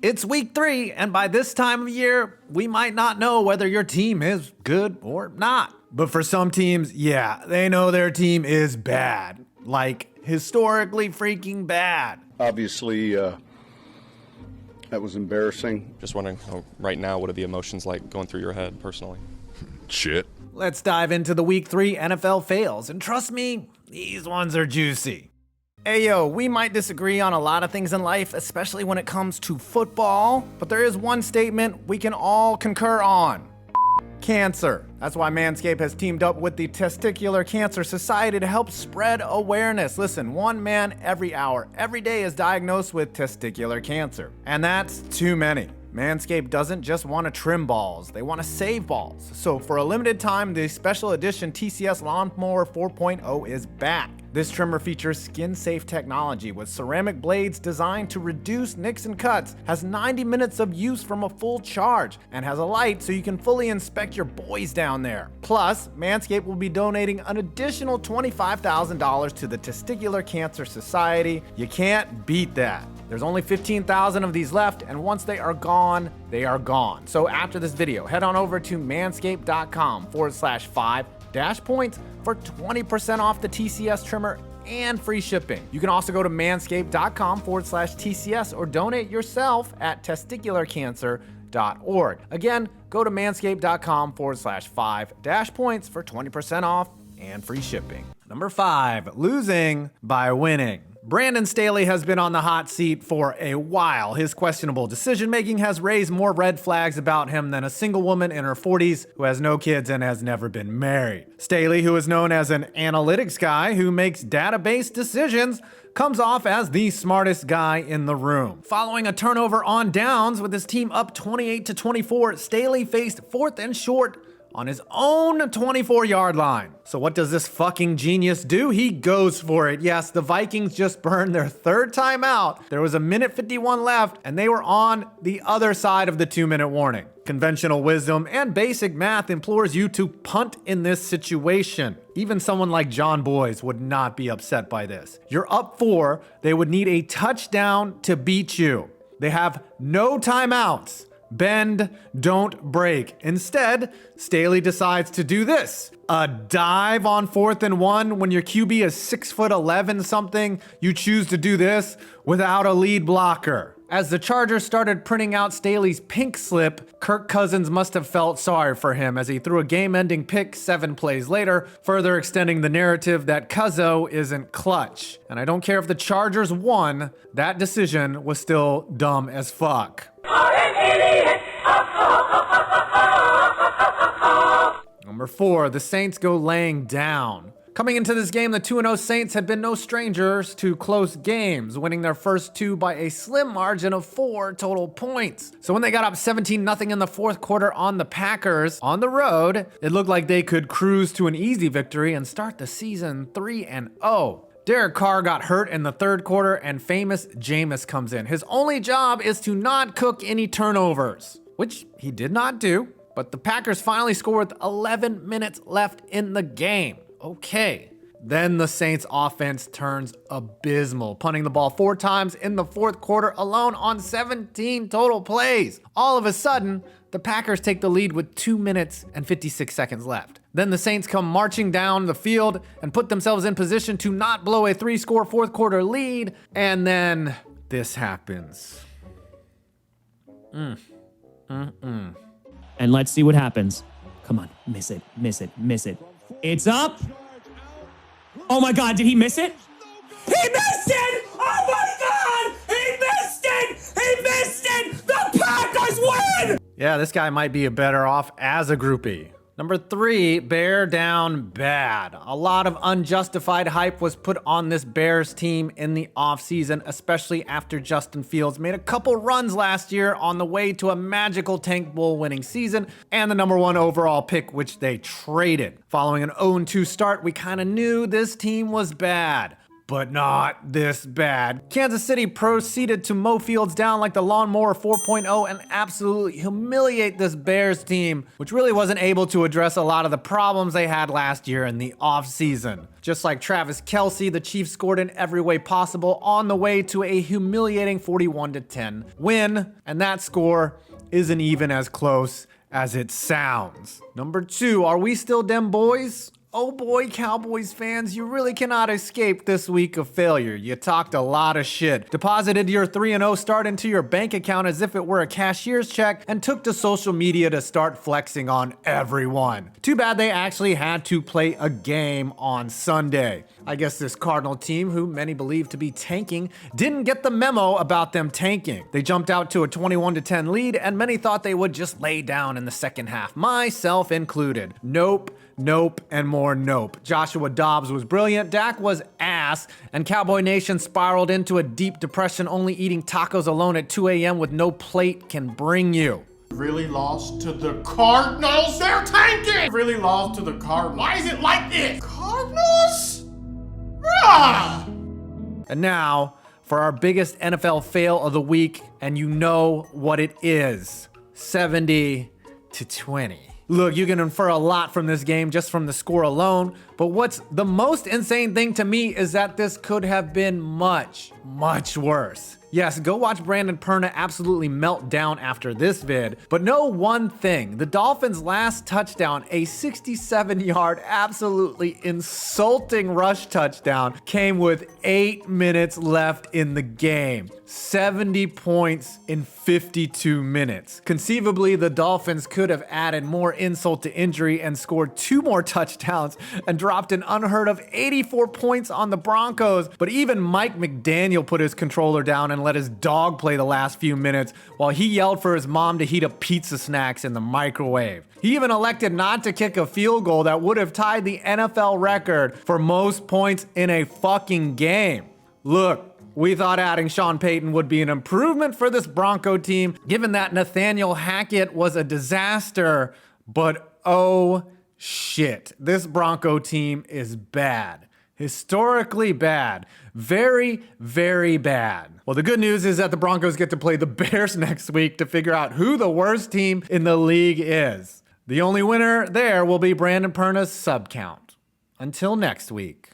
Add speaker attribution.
Speaker 1: It's week 3, and by this time of year, we might not know whether your team is good or not. But for some teams, yeah, they know their team is bad. Like, historically freaking bad.
Speaker 2: Obviously, that was embarrassing.
Speaker 3: Just wondering, right now, what are the emotions like going through your head personally?
Speaker 4: Shit.
Speaker 1: Let's dive into the week 3 NFL fails, and trust me, these ones are juicy. Ayo, we might disagree on a lot of things in life, especially when it comes to football, but there is one statement we can all concur on. Cancer. That's why Manscaped has teamed up with the Testicular Cancer Society to help spread awareness. Listen, 1 man every hour, every day is diagnosed with testicular cancer, and that's too many. Manscaped doesn't just want to trim balls, they want to save balls. So for a limited time, the special edition TCS Lawnmower 4.0 is back. This trimmer features skin-safe technology with ceramic blades designed to reduce nicks and cuts, has 90 minutes of use from a full charge, and has a light so you can fully inspect your boys down there. Plus, Manscaped will be donating an additional $25,000 to the Testicular Cancer Society. You can't beat that. There's only 15,000 of these left, and once they are gone, they are gone. So after this video, head on over to manscaped.com/5-points for 20% off the TCS trimmer and free shipping. You can also go to manscaped.com/TCS or donate yourself at testicularcancer.org. Again, go to manscaped.com/5-points for 20% off and free shipping. Number 5, losing by winning. Brandon Staley has been on the hot seat for a while. His questionable decision-making has raised more red flags about him than a single woman in her 40s who has no kids and has never been married. Staley, who is known as an analytics guy who makes database decisions, comes off as the smartest guy in the room. Following a turnover on downs with his team up 28-24, Staley faced 4th and short on his own 24-yard line. So what does this fucking genius do? He goes for it. Yes, the Vikings just burned their 3rd timeout. There was a minute 51 left, and they were on the other side of the 2-minute warning. Conventional wisdom and basic math implores you to punt in this situation. Even someone like John Boyes would not be upset by this. You're up 4. They would need a touchdown to beat you. They have no timeouts. Bend, don't break. Instead, Staley decides to do this. A dive on 4th and 1 when your QB is 6'11" something. You choose to do this without a lead blocker. As the Chargers started printing out Staley's pink slip, Kirk Cousins must have felt sorry for him as he threw a game-ending pick 7 plays later, further extending the narrative that Cuzzo isn't clutch. And I don't care if the Chargers won, that decision was still dumb as fuck. Number 4, the Saints go laying down. Coming into this game, the 2-0 Saints had been no strangers to close games, winning their first 2 by a slim margin of 4 total points. So when they got up 17-0 in the 4th quarter on the Packers on the road, it looked like they could cruise to an easy victory and start the season 3-0. Derek Carr got hurt in the 3rd quarter, and famous Jameis comes in. His only job is to not cook any turnovers, which he did not do, but the Packers finally scored with 11 minutes left in the game. Okay. Then the Saints offense turns abysmal, punting the ball 4 times in the 4th quarter alone on 17 total plays. All of a sudden, the Packers take the lead with 2 minutes and 56 seconds left. Then the Saints come marching down the field and put themselves in position to not blow a 3-score 4th quarter lead. And then this happens.
Speaker 5: And let's see what happens. Come on, miss it, miss it, miss it. It's up. Oh my God, did he miss it? He missed it! Oh my God! He missed it! He missed it! The Packers win!
Speaker 1: Yeah, this guy might be better off as a groupie. Number 3, Bear Down Bad. A lot of unjustified hype was put on this Bears team in the offseason, especially after Justin Fields made a couple runs last year on the way to a magical Tank Bowl winning season and the number 1 overall pick, which they traded. Following an 0-2 start, we kind of knew this team was bad. but not this bad. Kansas City proceeded to mow fields down like the Lawnmower 4.0 and absolutely humiliate this Bears team, which really wasn't able to address a lot of the problems they had last year in the offseason. Just like Travis Kelce, the Chiefs scored in every way possible on the way to a humiliating 41-10 win, and that score isn't even as close as it sounds. Number 2, are we still dem boys? Oh boy, Cowboys fans, you really cannot escape this week of failure. You talked a lot of shit, deposited your 3-0 start into your bank account as if it were a cashier's check, and took to social media to start flexing on everyone. Too bad they actually had to play a game on Sunday. I guess this Cardinal team, who many believe to be tanking, didn't get the memo about them tanking. They jumped out to a 21-10 lead, and many thought they would just lay down in the second half, myself included. Nope, and more nope. Joshua Dobbs was brilliant, Dak was ass, and Cowboy Nation spiraled into a deep depression. Only eating tacos alone at 2 a.m. with no plate can bring you.
Speaker 4: Really lost to the Cardinals? They're tanking! Really lost to the Cardinals. Why is it like this? Cardinals? Ah!
Speaker 1: And now, for our biggest NFL fail of the week, and you know what it is. 70-20. Look, you can infer a lot from this game just from the score alone, but what's the most insane thing to me is that this could have been much worse. Yes, go watch Brandon Perna absolutely melt down after this vid, but know one thing. The Dolphins' last touchdown, a 67-yard, absolutely insulting rush touchdown, came with 8 minutes left in the game. 70 points in 52 minutes. Conceivably, the Dolphins could have added more insult to injury and scored 2 more touchdowns and dropped an unheard of 84 points on the Broncos, but even Mike McDaniel put his controller down and let his dog play the last few minutes while he yelled for his mom to heat up pizza snacks in the microwave. He even elected not to kick a field goal that would have tied the NFL record for most points in a fucking game. Look, we thought adding Sean Payton would be an improvement for this Bronco team, given that Nathaniel Hackett was a disaster, but oh shit, this Bronco team is bad. Historically bad. Very, very bad. Well, the good news is that the Broncos get to play the Bears next week to figure out who the worst team in the league is. The only winner there will be Brandon Perna's sub count. Until next week.